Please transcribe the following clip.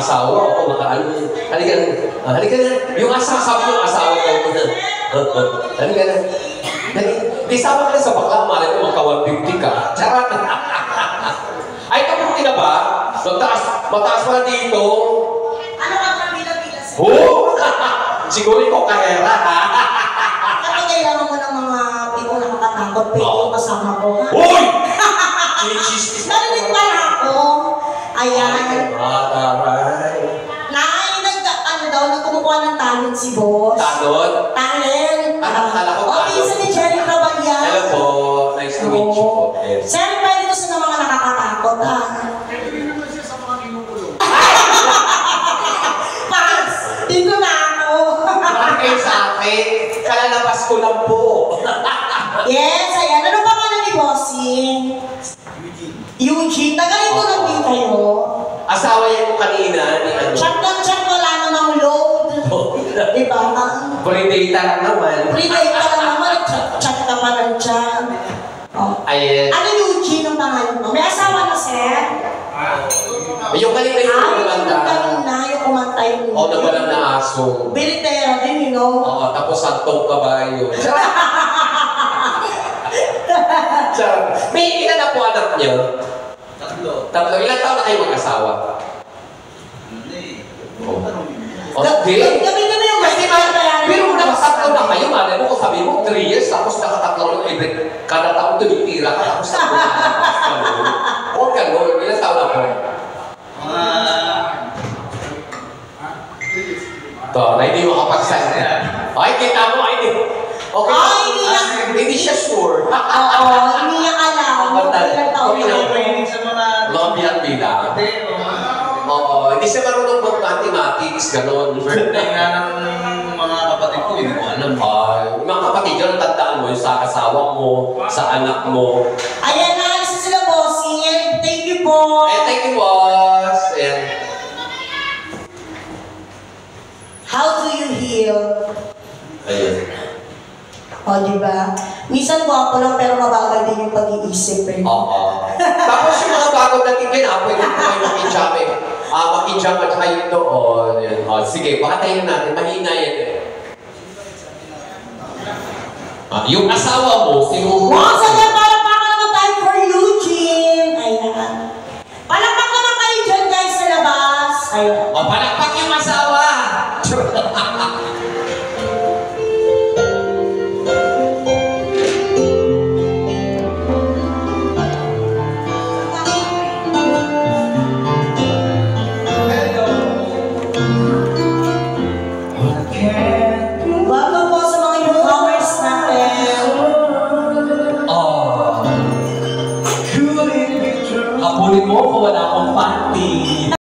asawa o makaano. Halika na. Yung asawa, sabi yung asawa ko. Halika na. Di sama ka na sa bakla, malay mo magka-150 ka. Charot. Ay, kaputi na ba? Mataas pa dito. Ano ka pang bila-bila sa'yo? Oh! Siguro ikaw kahera, ha? Ano kailangan mo ng mga people na makatakot? Pwede yung kasama ko, ha? Uy! Chichis. Narinig pa na ako. Ayan. Taray. Nagkumukuha ng talent si boss. Talent? Talent. Akala ko O, isa ni Jerry Trabalya. Hello po. Nice to meet you po. Sir, pwede ko sa mga nakakatakot, ha? Pass! Dito na ako. Bakit kayo sa akin? Kalalabas ko lang po. Yes, ayan. Ano pa nga na ni Bossing? Eugene. Taga rito lang din kayo. Asawa yan mo kanina ni ano? Chat wala namang load. Diba? Free data lang naman. Free data lang naman. Chat ka pa lang dyan. Oh. Ay, Ano Eugene ang pangalan mo? May asawa na, sir? yung kanina yung kumanta. Yung kumanta yung... Oo, nagwalang na aso. Bilitera din, you know? Oo, tapos santong kabayo. May ilan na po anak niyo? Tatlo. Ilan taon na kayo mag-asawa? Okay. Kami yung Kasi pero kung nakasatlo na kayo, malay mo kung sabi mo, 3 years, tapos nakatatlo yung kada taon tumitira ka, tapos tatlo na. Huwag gano'n. Ilan taon na po? Ito, na hindi makapagsalita. Ay, kita mo, ay, hindi. Okay. Ay, hindi siya sure. Oo, hindi niya alam. Ilang taon na mga bilang-bilang. Oo, hindi siya marunong mag-mathematics, gano'n. Birthday nga ng mga kapatid ko, hindi ko alam. Yung mga kapatid yun, tandaan mo, yung sa asawa mo, sa anak mo. Ayan na, isa sila bossing. Thank you po. Thank you, boss. And how do you heal? ayun. O, diba? Minsan gwapo lang pero mabagal din yung pag-iisip eh. Oo. Tapos yung mga bago natin gina, pwede po kayo makijame. Makijame at saka yung doon. Sige, pakatayin natin. Mahina yan. Yung asawa mo, si Ruhu. Wow, sige, palakpakan naman tayo for Eugene. Ayan. Palakpak naman kayo dyan guys sa labas. Ayan. Palakpak yung asawa! Welcome po sa mga newcomers natin. Habulin mo kung wala akong panty.